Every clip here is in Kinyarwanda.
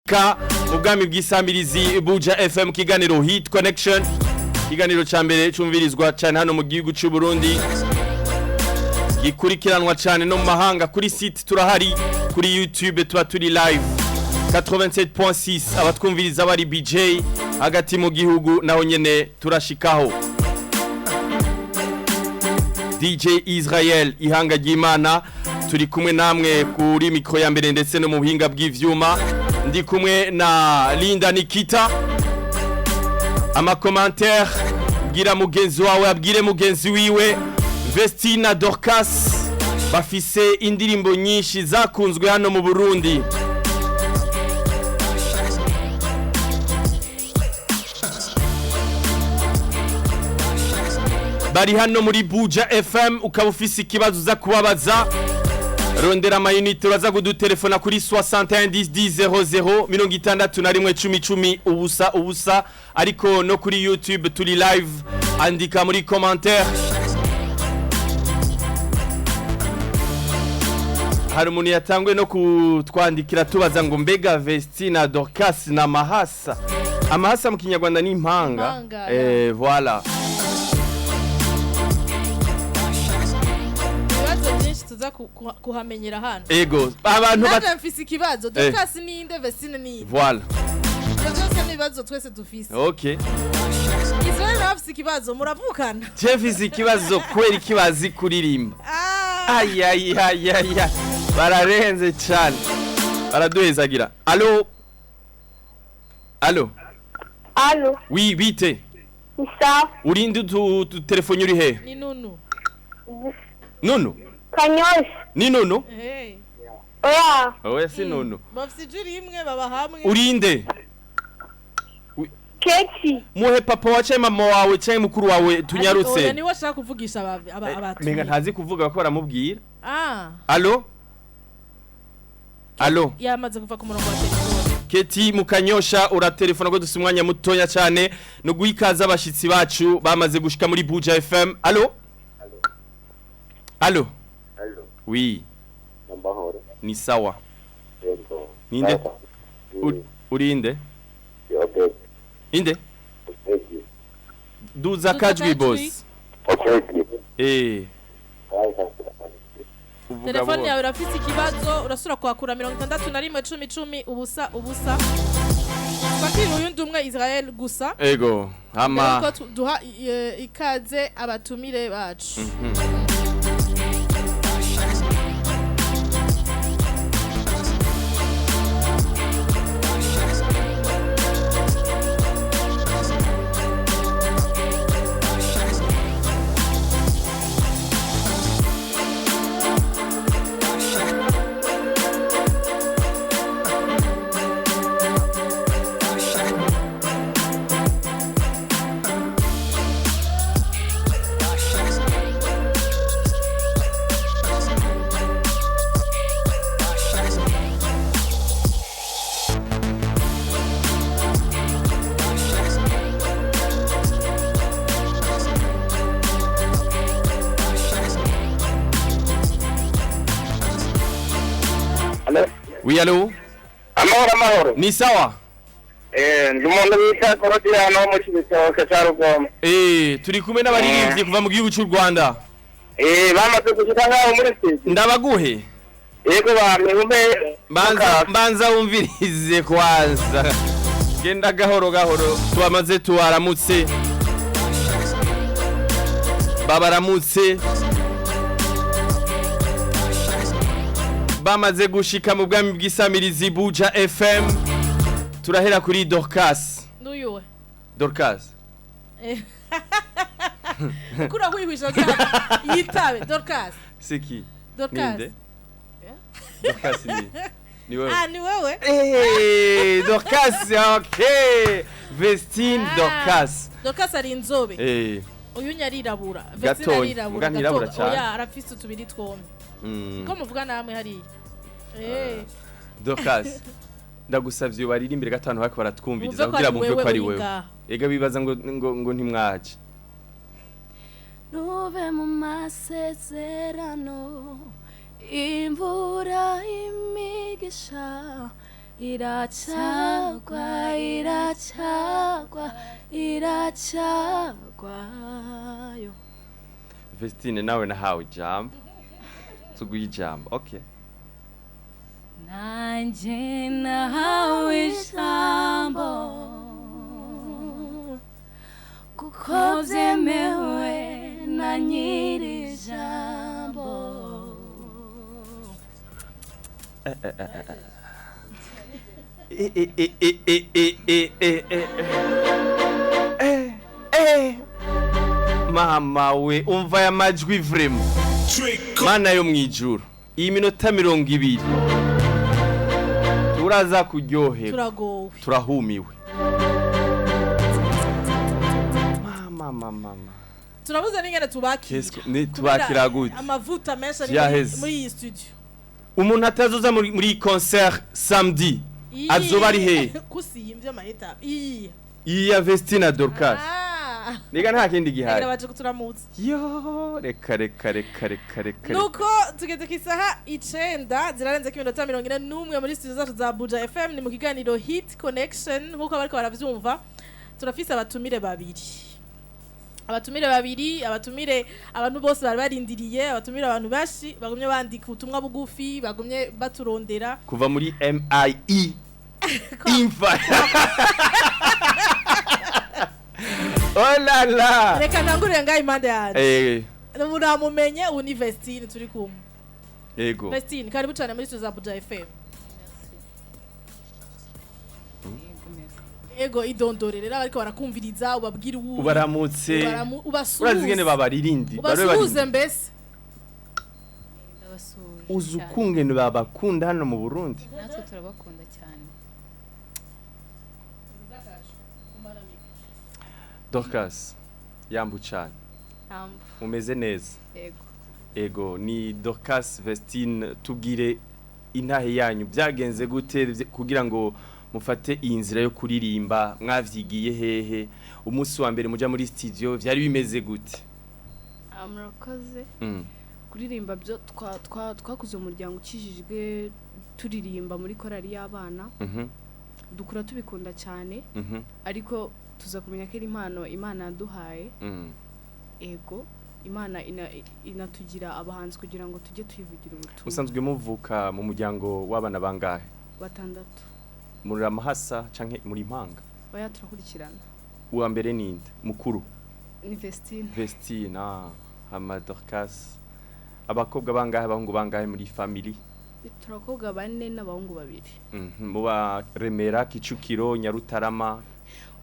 ka ubwami bw'isamirizi Buja FM kiganiro Hit Connection kiganiro ca mbere cumvirizwa cyane hano mu gihugu cy'u Burundi gikurikiranwa cyane no mu mahanga kuri site turahari kuri YouTube tuba turi live 87.6 abatwumviriza bari BJ hagati mu gihugu naho nyene turashikaho DJ Israel ihanga ry'Imana turi kumwe namwe kuri mikro ya mbere ndetse no mu buhinga bw'ivyuma ndi kumwe na Linda Nikita amakommentaire gira mugenzi wawe abwire mugenzi wiwe Vestine Dorcas bafise indirimbo nyinshi zakunzwe hano mu Burundi bari hano muri Buja FM ukaba ufise ikibazo za kubabaza rondera amayinite uraza kudutelefona kuri 611000 611110 ubusa ariko no kuri YouTube turi live andika muri commentaire hari umuntu yatangwe no kutwandikira tubaza ngo mbega Vestine Dorcas na mahasa amahasa mu kinyarwanda ni impanga voilà tuza kuhamenyera hano ego abantu bafise ikibazo Dorcas ni inde Vestine ni voilà byose nibazo twese dufise okay Israel bafise ikibazo muravukana Jeffise ikibazo kweri kibazi kuririmba ay bararenze cyane baraduhezagira allo oui bite Isa urinde tu telefone uri he ni nunu Kanyosha ni nunu oya si nunu bafise juri imwe baba hamwe urinde Keti muhe papa wache mama wawe cyangwa mukuru wawe tunyarutse oya ni washaka kuvugisha abantu menga ntazi kuvuga ko baramubwira allo yamaze kuva ku murongo wa telefone Keti mukanyosha uratelefona ko dufite umwanya mutonya cyane no guhikaza abashitsi bacu bamaze gushika muri Buja FM allo oui Nambahoro ni sawa yego ninde urinde inde duza kajwi boss telefone yawe urafise ikibazo urasura kwakura 611010 ubusa bakiri uyundi umwe Israel gusa ego hama duha ikaze abatumire bacu oui allo amahoro ni sawa ndumuntu bita Korodiyano mu kibitoke cya Rugoma turi kumwe n'abaririmbyi kuva mu gihugu cy'u Rwanda bamaze gushika ngaho muri stage ndabaguhe yego bamwe banza wumvirize kwanza genda gahoro tubamaze tuwaramutse babaramutse bamaze gushika mu bwami bw'isamirizi Buja FM turahera kuri Dorcas nuyuwe Dorcas kura hwihwisha yitabe Dorcas siki Dorcas Dorcas ni wewe ni wewe Dorcas okay Vestine Dorcas ari inzobe uyu nyarirabura Vestine arirabura cyane oya arafise tubiri twombi ko muvuga namwe hari Dorcas ndagusavye baririmbire gatanu hako baratwumviriza kugira mumve ko ari wewe ega bibaza ngo ntimwaje nube mu masezerano imvura imigisha iracagwa yo Vestine nawe nahawe ijambo tuguye ijambo okay nanje nahawe ijambo kuko byemewe na nyiri ijambo mama we umva ya majwi vrema mana yo mwijuru iyi minota 20 turaza kuryohera turagowe turahumiwe mama turabuze n'ingene tubakira tubakira gute amavuta menshi ari muri iyi studio umuntu atazoza muri concert samedi azoba ari he kusimbye amaheta iyi ya Vestine Dorcas niga nta kindi gihari baje kuturamutse yo reka nuko tugeze kisaha 9 zirarenze ko iminota 41 muri studio zacu za Buja FM ni mu kiganiro Hit Connection nkuko bariko baravyumva turafise abatumire babiri abantu bose bari barindiriye abatumire abantu bashi bagumye bandika ubutumwa bugufi bagumye baturondera kuva muri MIE Infa Oh la la reka ntangurire ngaho impande yaje muramumenye ubu ni Vestine turi kumwe yego Vestine karibu cyane muri studio za Buja FM ego idondorere bariko barakumviriza ubabwira ubu ubaramutse urazigene babaririndi basuhuze mbese uzukungene babakunda hano mu Burundi natwe turabakunda cyane Dorcas yambu cyane umeze neza ego ni Dorcas Vestine tubwire intahe yanyu byagenze gute kugira ngo mufate iyi nzira yo kuririmba mwavyigiye hehe umunsi wa mbere muja muri studio byari bimeze gute murakoze kuririmba byo twakuze umuryango ukijijwe turirimba muri korali y'abana dukura tubikunda cyane ariko tuza kumenya ko impano Imana yaduhaye ego Imana inatugira abahanzi kugira ngo tujye tuyivugira ubutumwa usanzwe muvuka mu muryango w'abana bangahe 6 muri amahasa canke muri impanga oya turakurikirana uwa mbere ninde mukuru ni Vestine hama Dorcas abakobwa bangahe abahungu bangahe muri family turakobwa 4 n'abahungu 2 muba Remera Kicukiro Nyarutarama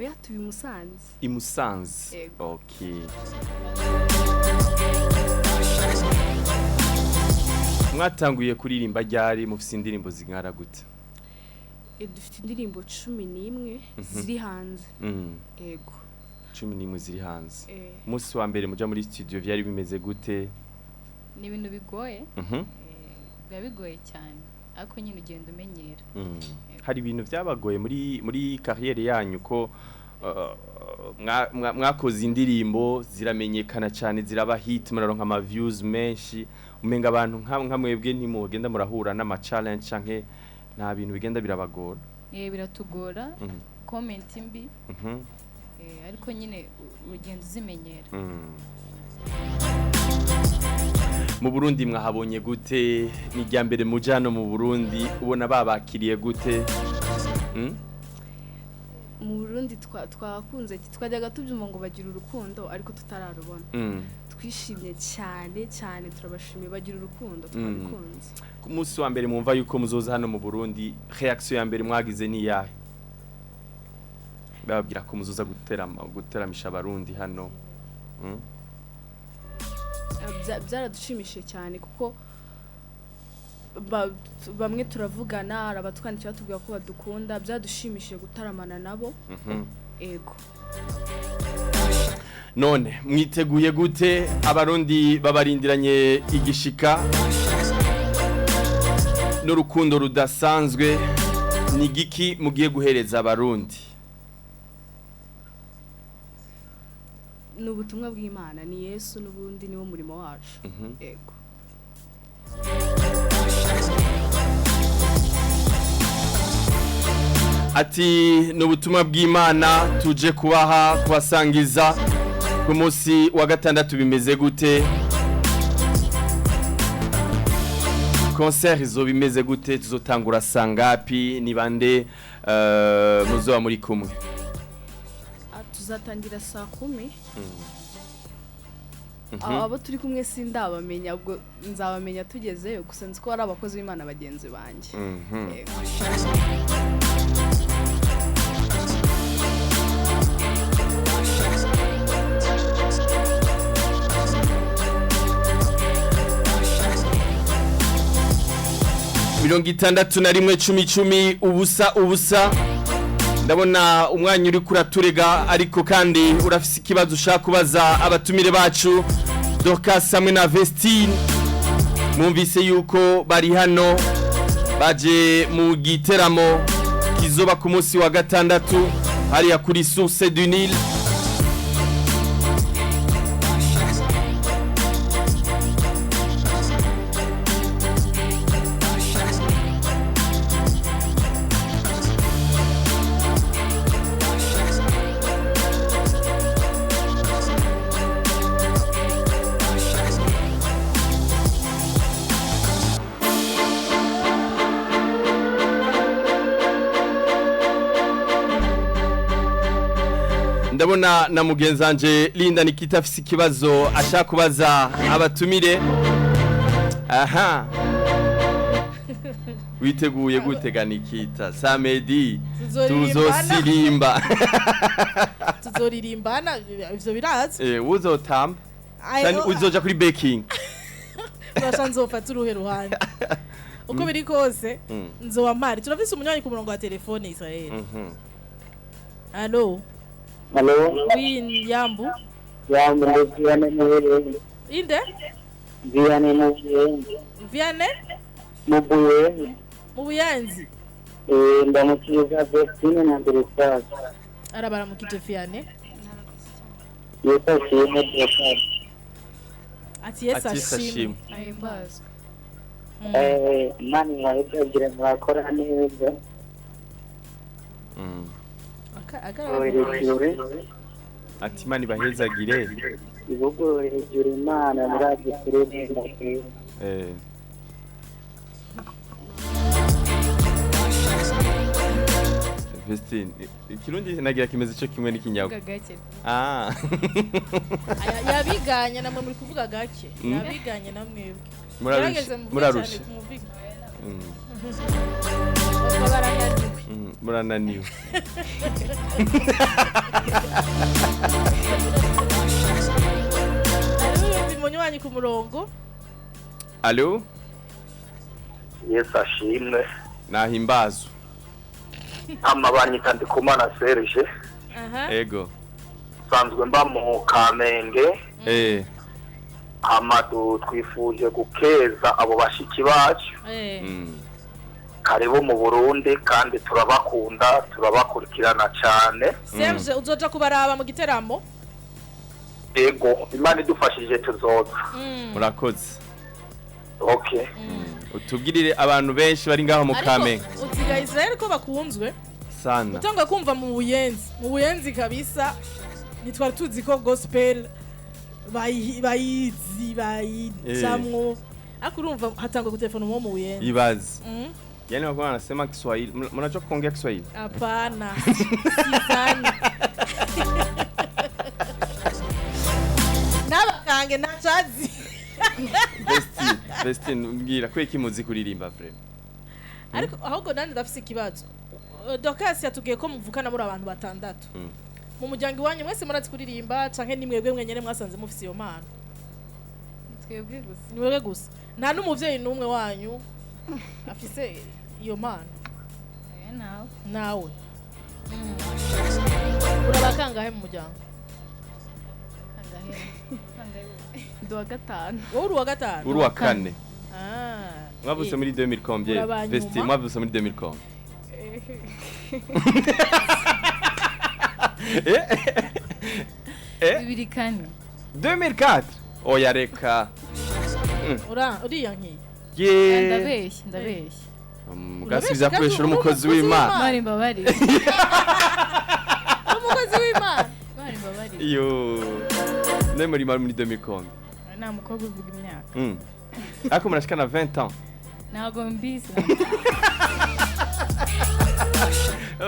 oya tubi Musanze okay mwatanguye kuririmba ryari mufise indirimbo zingara gute dufite indirimbo 11 ziri hanze ego 11 ziri hanze umunsi wa mbere muja muri studio byari bimeze gute ni ibintu bigoye biba bigoye cyane ariko nyine ugenda umenyera hari ibintu byabagoye muri carrière yanyu ko mwakoze indirimbo ziramenyekana cyane ziraba hit muraronka ama views menshi umenga abantu nka mwebwe ntimugenda murahura n'ama challenge canke nta bintu bigenda birabagora biratugora comment mbi ariko nyine urugendo uzimenyera mu Burundi mwahabonye gute ni rya mbere mujano mu Burundi ubona babakiriye gute mu Burundi twakunze twajyaga tubyuma ngo bagira urukundo ariko tutararubona twishimye cyane turabashimiye bagira urukundo twabikunze ku munsi wa mbere mwumva yuko muzoza hano mu Burundi reaction ya mbere mwagize ni yahe bababwira ko muzoza guteramisha abarundi hano byaradushimishije cyane kuko bamwe turavugana arabatwandikira batubwira ko badukunda byadushimishije gutaramana nabo ego none mwiteguye gute abarundi babarindiranye igishika n'urukundo rudasanzwe ni giki mugiye guhereza abarundi n'ubutumwa bw'Imana ni Yesu n'ubundi niwo murimo wacu ego ati n'ubutumwa bw'Imana tuje kubaha kubasangiza ku munsi wa gatandatu bimeze gute concert izo bimeze gute tuzotangura sangapi ni bande muzoba muri kumwe tuzatangira saa 10 abo turi kumwe sindabamenya ubwo nzabamenya tugezeyo gusa nzi ko ari abakozi b'Imana bagenzi banjye mirongo itandatu na rimwe cumi ubusa ndabona umwanya uri kuraturega ariko kandi urafise ikibazo ushaka kubaza abatumire bacu Dorcas hamwe na Vestine mwumvise yuko bari hano baje mu giteramo kizoba ku munsi wa gatandatu hariya kuri Source du Nil ndabona na mugenzanje Linda Nikita afise ikibazo ashaka kubaza abatumire aha witeguye gutega Nikita Samedi tuzosirimba tuzoririmbana ivyo birazi uzotamba cyane uzoja kuri baking bashanzofata uruhe ruhande uko biri kose nzoba mari turafise umunywanyi ku murongo wa telefone Israel allo Hello. Oui, Yambu. Yambu Vianney Mubuye. Inde? Vianney Mubuye. Vianney? Mubuye. Mubuyanzi. Ndamukiza Vestine Dorcas. Arabara mukije Vianney. Yesa shimwe Dorcas. Ati yesa shimwe. ahimbaza Mani mwagira mwakora neza. ati mani bahezagire Ibigo hejuru Imana muraje kuremera Vestine ikirundi nagira kimeze cyo kimwe n'ikinyago gake yabiganye namwe muri kuvuga gake yabiganye namwe murarusha murananiwe munywanyi ku murongo allo Yesa shimwe nahimbazo amabanyi kandi kumana Serge ego sanzwe mba mu Kamenge amadu twifuje gukeza abo bashiki bacu karibu mu Burundi kandi turabakunda turabakurikirana cyane Serge uzoja kubaraba mu giteramo ego Imana idufashije tuzoza murakoze okay utubwirire abantu benshi bari ngaho mu Kamenge utiga Israel ko bakunzwe sana utanga kumva mu buyenzi kabisa nitwari tuzi ko gospel bayizi bayicamwo akurumva hatangwa ku telefone mu buyenzi ibazi yani wako wanasema Kiswahili mnajua kuongea Kiswahili hapana sana nabakange nachazi Vestine mbwira kweki muzi kuririmba vraiment ariko ahubwo nandi ndafise ikibazo Dorcas yatubwiye ko muvukana muri abantu batandatu mu muryango wanyu mwese murazi kuririmba canke ni mwebwe mwenyene mwasanze mufise iyo mana twebwe gusa nta n'umuvyeyi n'umwe wanyu afise iyo mana nawe urabakangahe mu muryango ndo wa gatanu wowe uri wa gatanu uri wa kane mwavutse muri 2000 combien Vestine mwavutse muri 2000 combien bibiri kane 2004 oya reka uriya nkiye ndabeshya Mugasubiza kweshura umukozi w'Imana. Mari mbabari. Umukozi w'Imana. Mari mbabari. Yo. Ne muri 2010. Nta mukobwa uvuga imyaka. Ako murashika na 20 ans. Ntago mbizi.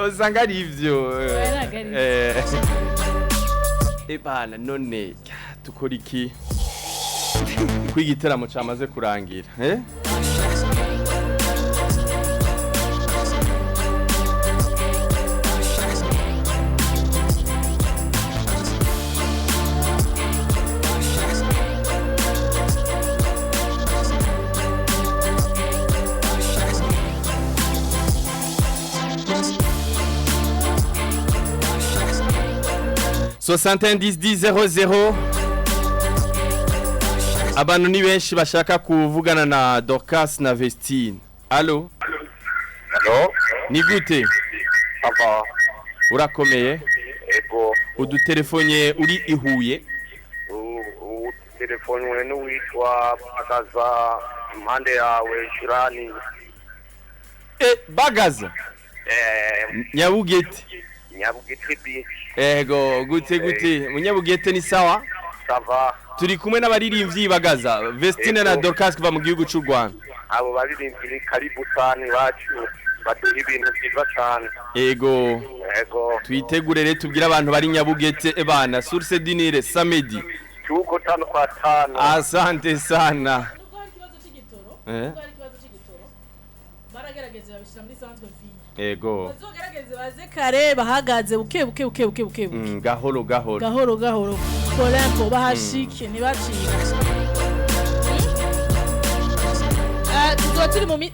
Usanga ari ivyo. Ari. Bana none tukora iki? Kwigiteramo cyamaze kurangira, (71 Abantu ni benshi bashaka kuvugana na Dorcas na Vestine. Allo? Allo? Ni gute? Papa. Urakomeye? Ego. Udutelefone uri ihuye? Telefone n'uwitwa Bagaza impande yawe Shirani. Bagaza? Nyabugete. Nyabugete beach. Ego, gute. Munyabugete ni sawa? Sava. Turi kumwe n'abaririmbyi Bagaza, Vestine na Dorcas kuva mu gihugu cy'u Rwanda. Abo baririmbyi karibu cyane bacu. Batuye ibintu byiza cyane. Ego. Twitegure rero tubwira abantu bari Nyabugete bana source dinire samedi. Tuko 5 kwa 5. Asante sana. Baragerageza babishira muri centre ville. Ego. Bazogerageza baze kare bahagaze buke. Gahoro. Polempo bahashike ntibacike.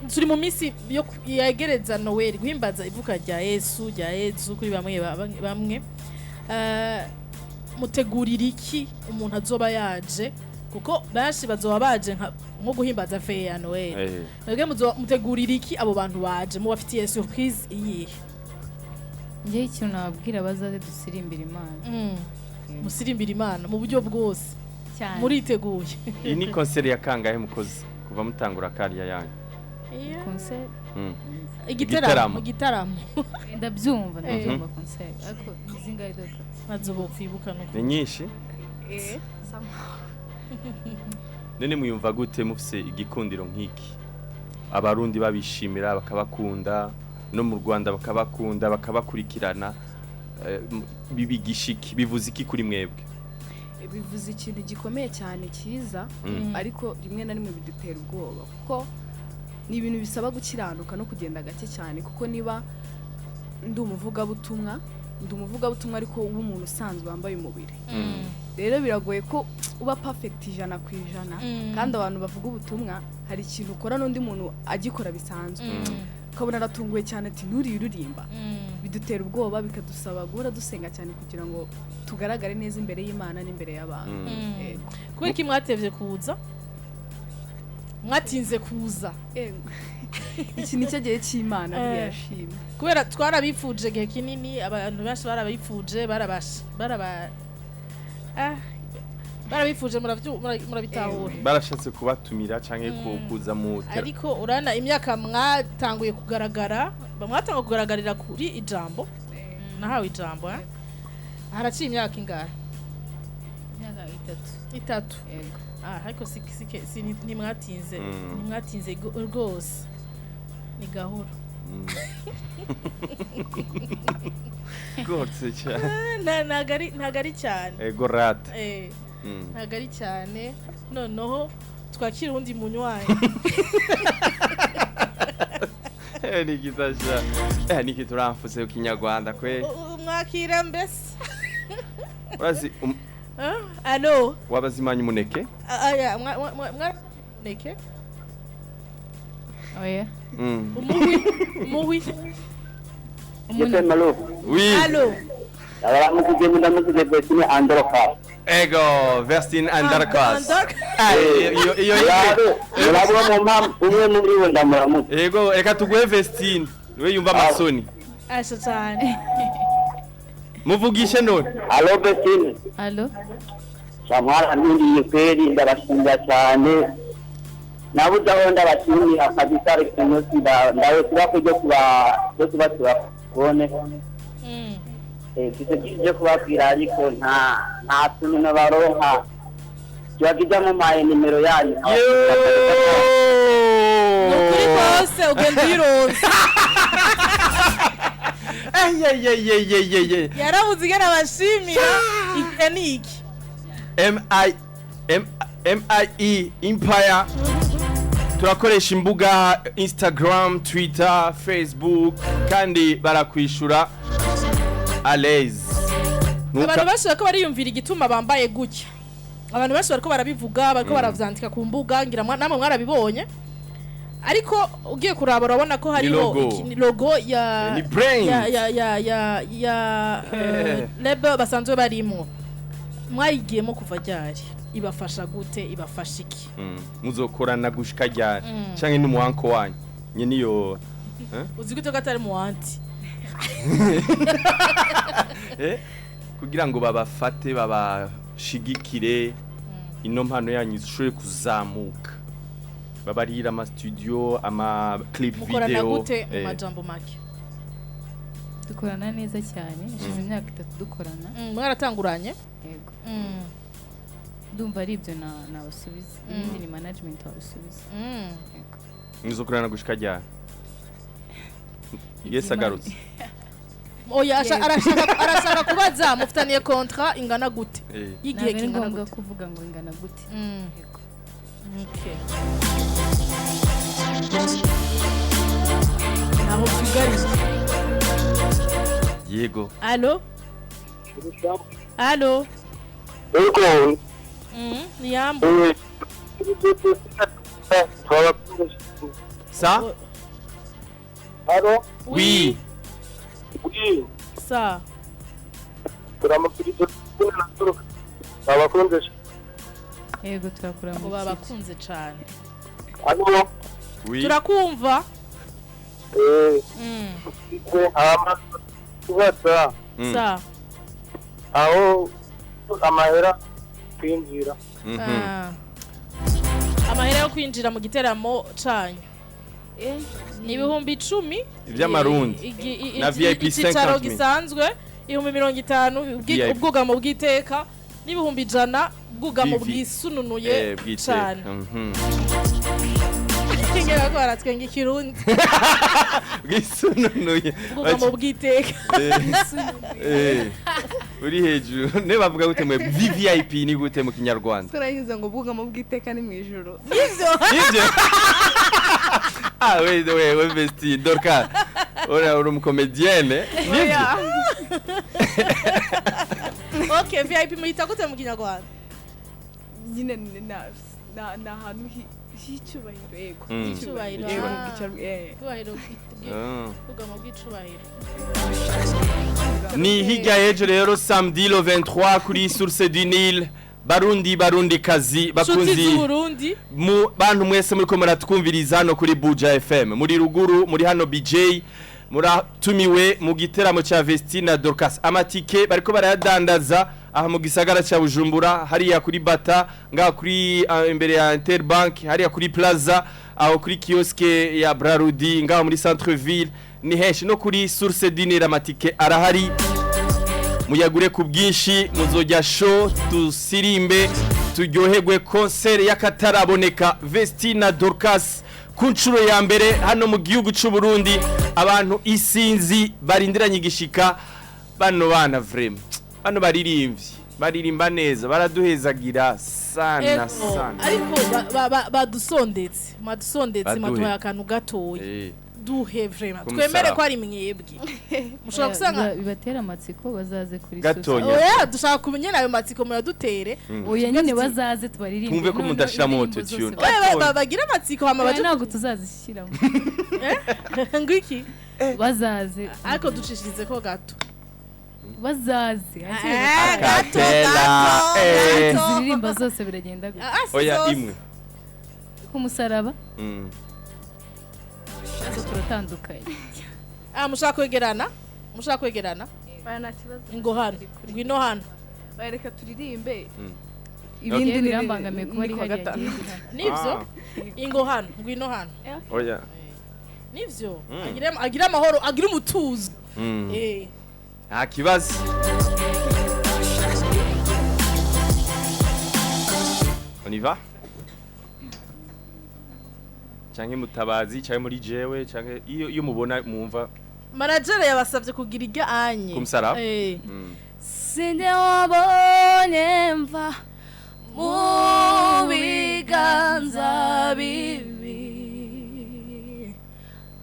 Turi mu misi yo yegereza Noel guhimbaza ivuka rya Yesu kuri bamwe. Mutegurira iki umuntu azoba yaje kuko bashi bazoba baje nko guhimbaza fe ya Noel. Mwebwe mutegurira iki abo bantu baje mu bafitiye surprise iyihe? Ngiye ikintu nababwira bazaze dusirimbira Imana. Musirimbira Imana mu buryo bwose. Cyane. Muriteguye. Iyi ni concert ya kangahe mukozi kuva mutangura kariya yanyu? Concert. Igiteramo. Ndabyumva concert. Ariko nizingaye doka. Bazobo kwibuka nuko. Ni nyinshi? Sama. Nene muyumva gute mufise igikundiro nk'iki? Abarundi babishimira bakabakunda no mu Rwanda bakabakunda bakabakurikirana bibigishiki bivuze iki kuri mwebwe? Bivuze ikintu gikomeye cyane cyiza ariko rimwe na rimwe bidutera ubwoba kuko ni ibintu bisaba gukiranuka no kugenda gake cyane kuko niba ndi umuvugabutumwa ariko w'umuntu usanzwe wambaye umubiri rero biragoye ko uba perfect 100% kandi abantu bavuga ubutumwa hari ikintu ukora n'undi muntu agikora bisanzwe ukabona aratunguye cyane ati nturirimba bidutera ubwoba bikadusaba guhora dusenga cyane kugira ngo tugaragare neza imbere y'Imana n'imbere y'abantu. Kubera iki mwatevye kuza? Mwatinze kuza. Iki nicyo gihe cy'Imana biyashimye. Kubera twarabifuje gihe kinini abantu benshi barabifuje barabifuje murabitahura. Barashatse kubatumira canke kuza mu ariko urana imyaka mwatanguye kugaragara kugaragarira kuri ijambo nahawe ijambo haraciye imyaka ingahe? Imyaka 3. Yego. Ariko nimwatinze rwose ni gahoro. Gotse cyane. Ntagari cyane. Ego rata. Ntagari cyane. Noneho twakira undi munywayi. Ni kitasha. Ni kituramfuse Kinyarwanda kwe. Mwakira mbese. Urazi Allo. Wabazimanya umuneke? Aya muneke. Oya. Umuwi. Malo. Oui. Allo. Mugiteramo Vestine Dorcas. Ego, Vestine Dorcas. Iyo umwe muri bo ndamuramutse. Ego, reka tuguhe Vestine. We yumva amasoni. Asha cyane. Muvugishe none. Allo Vestine. Allo. Samara nindi kweli ndabashimira cyane. nabuze aho ndabashimira kabisa ariko umunsi ndawe kuba kujya kuba tubone mfite byinshi byo kubabwira ariko nta tuntu nabaronka kiba mu maye nimero yanyu nukuri kose ugenda uyironse yarabuze igana abashimira ni iki MIE Empire turakoresha imbuga Instagram, Twitter, Facebook kandi barakwishura alaise. Abantu bashaka ko bariyumvira igituma bambaye gutya. Abantu bashaka ko barabivuga bariko baravyandika ku mbuga ngira namwe mwarabibonya. Ariko ugiye kuraba urabona ko hariho logo ya label basanzwe barimo. Mwayigiyemo kuva ryari? Ibafasha gute ibafasha iki muzokorana gushika ryari canke n'umuhanko wanyu nye niyo uzi gute gatari mu wanti kugira ngo babafate babashigikire ino mpano yanyu ishobore kuzamuka babarira ama studio ama clip video mukorana gute mu majambo make dukorana neza cyane ishize imyaka 3 dukorana mwaratanguranye yego ndumva ari ibyo nabasubiza ibindi ni management wabisubiza muzokorana gushika ryari Yes agarutse oya arashaka kubaza mufitaniye contrat ingana gute yigiye kingana gute kuvuga ngo ingana gute okay naho tugari yego allo Ego Niyambo Ça Allô Oui Ça Turamukiriza abakunze yego turakura mu babakunze cyane Allô Oui turakumva Kubaza Ça aho amahera kwinjira amahera yo kwinjira mu giteramo canyu ni ibihumbi 10 ivy'amarundi na VIP 50 gisanzwe ibihumbi 50 ubwugamo bw'iteka n'ibihumbi 100 ubwugamo bwisununuye cyane ngera ko aratwenga ikirundi bwisununuye ubwugamo bw'iteka uri hejuru ne bavuga gute mwe VIP ni gute mu kinyarwanda turayiza ngo ubwugamo bw'iteka ni mu ijuru nivyo we Vestine Dorcas ora uri umukomedienne nivyo okay VIP muhita gute mu kinyarwanda nyine na hantu h'icyubahiro yego icyubahiro cyubahiro ubwugamo bw'icubahiro ni hirya y'ejo rero samedi le 23 kuri Source du Nil barundi kazi bakunzi mu bantu mwese muri ko muratwumviriza hano kuri Buja FM muri ruguru muri hano BJ muratumiwe mu giteramo cha Vestine Dorcas amatike bariko barayadandaza aha mu gisagara cha Bujumbura hariya kuri Bata nga kuri imbere ya Interbank hariya kuri Plaza aho kuri kioske ya Brarudi nga muri Centre Ville ni henshi no kuri Source du Nil amatike arahari muyagure ku bwinshi muzojya show tusirimbe turyoherwe concert y'akataraboneka Vestine Dorcas ku nshuro ya mbere hano mu gihugu cy'u Burundi abantu isinzi barindiranye igishika bano bana vraiment bano baririmba neza baraduhezagira sana ariko badusondetse matuye akantu gatoya duhe vraiment twemere ko ari mwebwe mushobora gusanga bibatera amatsiko bazaze kuri gatonya oya dushaka kumenya nayo matsiko muyadutere oya nyine bazaze tubaririmbe tumve ko mudashiramo autotune bagira amatsiko hama baje ntabwo tuzazishiramo ngwiki bazaze ariko ducishirize ko gato bazaze gato ziririmba zose biragenda gute oya imwe ku musaraba Azo turatandukanye. Mushaka kwegerana? bana nta kibazo ngo hano ngwino hano bareka turirimbe ibindi birambangamiye kuba ari kwa hariya gatanu. nivyo ingo hano ngwino hano oya nivyo agira amahoro agira umutuzo nta kibazo on y va canke mutabazi canke muri jewe canke iyo mubona mwumva manager yabasavye kugira irya anye kumusara Sinde wabonye mva mu biganza bibi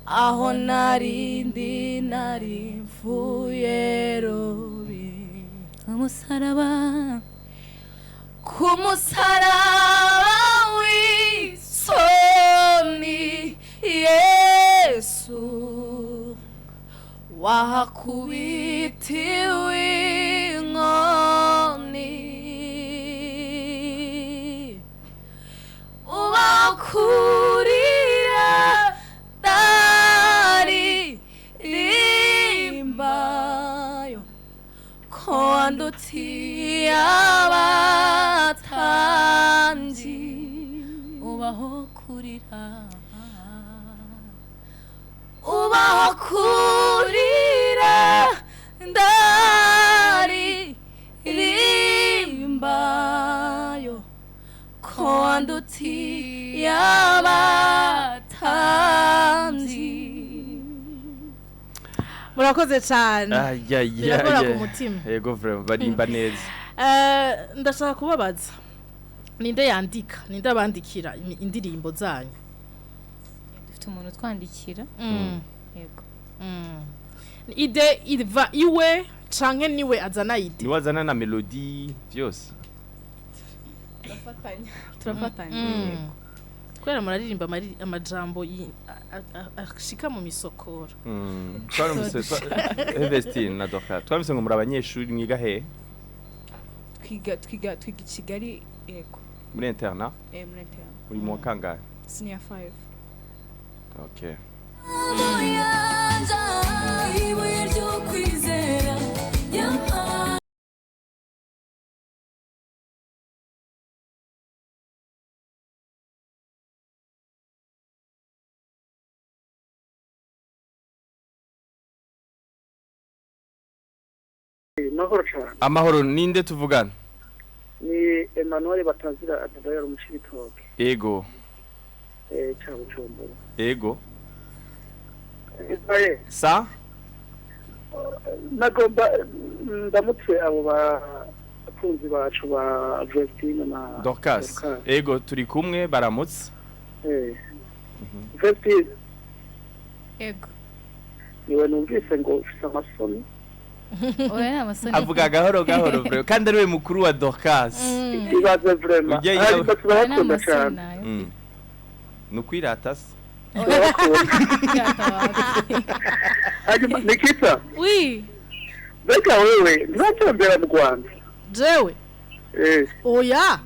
aho narindi narimfuye robi kumusaraba w'isoni Yesu wahakubitiwe inkoni ubakurira dari rimbayo ko wandutiye abatanzi ubaho kurira ndari rimbayo ko wandutiye abatanzi. murakoze cyane birakora ku mutima yego vraiment barimba neza ndashaka kubabaza ninde yandika ninde abandikira indirimbo zanyu dufite umuntu twandikira yego ide iva iwe canke niwe azana ide niwe azana na melody vyose turafatanya kwera muraririmba amajambo ashika mu misokoro Vestine Dorcas twabise ngo muri abanyeshuri mwiga he twiga Kigali yego muri interna muri interna uri mu kangahe senior 5 okay amahoro ninde tuvugana ni Emmanuel batazira adadayara umushiritoke ego cha bucumbura ego sa nagomba ndamutse abo bakunzi bacu ba Vestine na Dorcas ego turi kumwe baramutse Vestine ego niwe numvise ngo ufite amasoni oya amasoni avuga gahoro bro kandi ariwe mukuru wa Dorcas ibaze vraiment ariko turabakunda cyane nukwirata se Nikita oui beka wewe ntatembera mu Rwanda jewe oya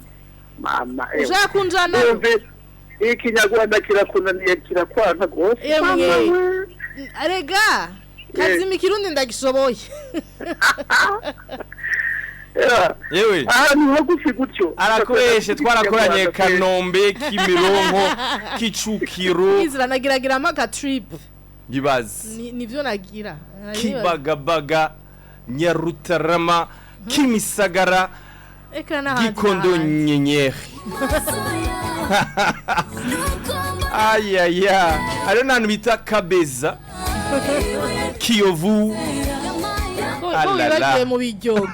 mama ushaka kunjana ikinyarwanda kirakunaniye kirakwana rwose arega kazimi kirundi ndagishoboye yewe ahantu hagufi gutyo arakoreshe twarakoranye Kanombe Kimironko Kicukiro izira nagiragira amaga trip yibazi nivyo nagira Kibagabaga Nyarutarama Kimisagara Gikondo Nyenyeri ayaya ari nantu bita Kabeza Kiyovu bagiye mu bijyo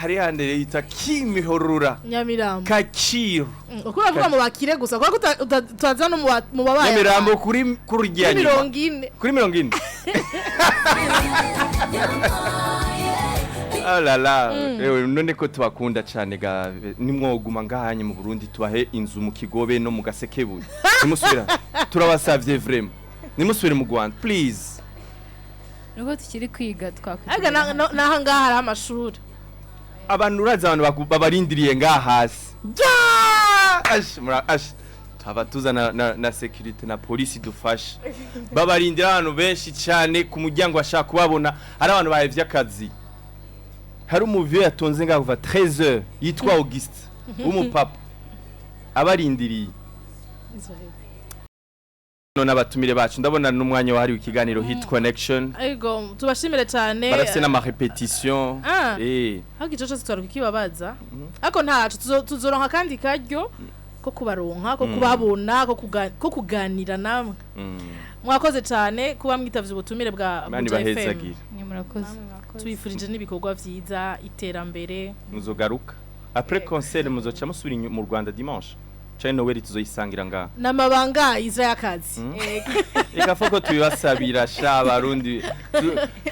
hari handere yita Kimihorura Nyamirambo Kaciro uko bavuga mu bakire gusa kuko utaza no mu babaye Nyamirambo kuri kurujyanye kuri 40 alala ewe none ko tubakunda cyane ga nimwoguma ngahanye mu Burundi tubahe inzu mu Kigobe no mu Gasekebuye nimusubira turabasavye vraiment nimusubire mu Rwanda please nuko tukiri kwiga twakwita aga naha ngaha hari amashuri abantu uraza abantu babarindiriye ngaha hasi taba tuzana na security na police dufasha babarindira abantu benshi cyane ku muryango bashaka kubabona ari abantu bahevye akazi hari umuvyo yatonze ngaho kuva 13h yitwa Auguste umupapa abarindiriye none abatumire bacu ndabona n'umwanya wahari w'ikiganiro Hit Connection ego tubashimire cyane barafite n'ama repetition haki cyo twaruka kibabaza ako ntacu tuzoronka kandi karyo ko kubaronka ko kubabona ko kuganira namwe mwakoze cyane kuba mwitavye ubutumire bwa FM ni murakoze tubifurije n'ibikorwa vyiza iterambere muzogaruka après concert muzoca musubira mu Rwanda dimanche cyane Noel tuzoyisangira nga namabanga iza yakazi eka foko tuyasabira sha barundi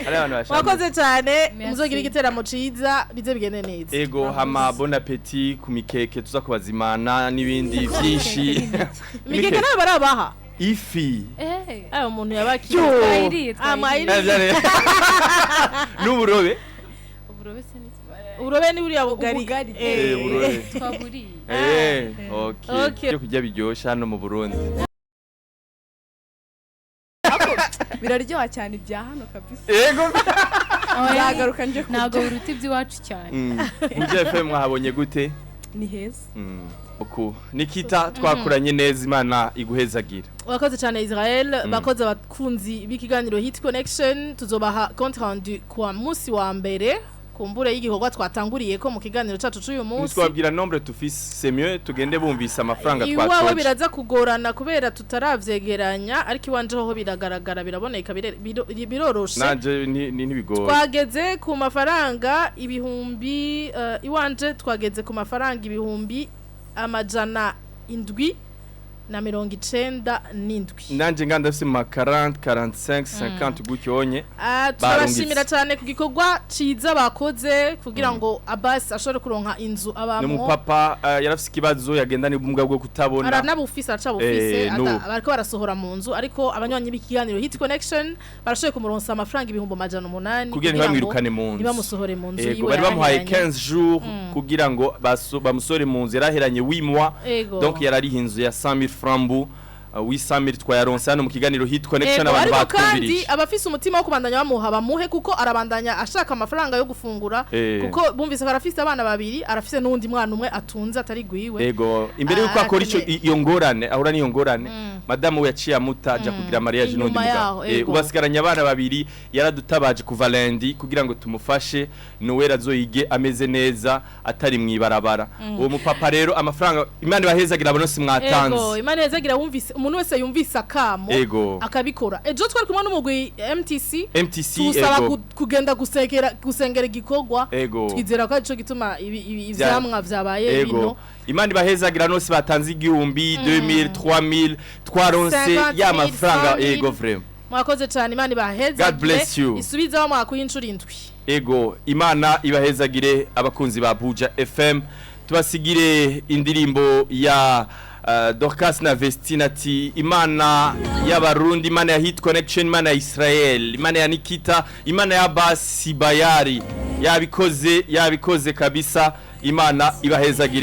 ari abantu bashaka mwakoze cyane muzogira igiteramo ciza bize bigende neza ego hama bon appétit ku mikeke tuza kubazimana n'ibindi vyinshi mikeke nayo barabaha ifi ayo umuntu yabakiye twayiriye n'uburobe uburobe ni buriya bugari uburobe twaburiye okay yo kujya biryosha hano mu Burundi biraryoha cyane ibya hano kabisa ego nzagaruka nje kurya ntago biruta iby'iwacu cyane Mugiteramo FM mwahabonye gute ni heza uku Nikita twakuranye neza Imana iguhezagira wakoze cyane Israel bakoze abakunzi b'ikiganiro Hit Connection tuzobaha compte rendu kwa musi wa mbere kumbure y'igikorwa twatanguriye ko mu kiganiro cyacu cy'uyu munsi twabwira nombre tufise c'est mieux tugende bumvise amafaranga twatoje iwawe biraza kugorana kubera tutaravyegeranya ariko iwanje ho biragaragara biraboneka biroroshe nanje ni bigora twageze ku mafaranga ibihumbi iwanje twageze ku mafaranga ibihumbi amajana indwi na 97 nanje nganda afise ma 40 45 50 gucyonye turashimira cyane ku gikorwa ciza bakoze kugira ngo Abbas ashore kuronka inzu abamo ni mupapa yarafise kibazo yagendana ubumuga bwo kutabona aranabufisa acabufise bariko barasohora mu nzu ariko abanywanyi b'ikiganiro Hit Connection barashoye kumuronsa amafaranga ibihumbi amajana 8 kugira ngo bamwirukane mu nzu nibamusohore mu nzu yiwe bari bamuhaye 15 jours kugira ngo bamusore mu nzu yaraheranye 8 mois donc yarari inzu ya 100,000 francs wisamiri twayaronse hano mu kiganiro Hit Connection abantu batwumvirije kandi abafise umutima wo kubandanya bamuha bamuhe kuko arabandanya ashaka amafaranga yo gufungura kuko bumvise arafise abana babiri arafise n'undi mwana umwe atunze atari gwiwe yego imbere yuko akora ico iyo ngorane ahura niyo ngorane madame we yaciye amutaja kugira mariage n'undi mugabo ubasigaranye abana babiri yaradutabaje kuva lundi kugira ngo tumufashe Noel azoyige ameze neza atari mwibarabara uwo mupapa rero amafaranga Imana bahezagira abonose mwatanze yego Imana hezagira wumvise umuntu wese yumvise akamo akabikora ejo twari kumwe n'umugwi MTC tusaba kugenda gusengera igikorwa twizera ko ico gituma ivyamwa vyabaye bino Imana bahezagira nose batanze igihumbi 2000 3000 twaronse ya mafaranga ego vraiment mwakoze cyane Imana bahezagira isubizaho mwaka y'inshuro indwi ego Imana ibahezagire abakunzi ba Buja FM tubasigire indirimbo ya Dorcas na Vestine ati Imana y'abarundi Imana ya Hit Connection Imana ya Israel Imana ya Nikita Imana ya Basi Bayari yabikoze kabisa Imana ibahezagire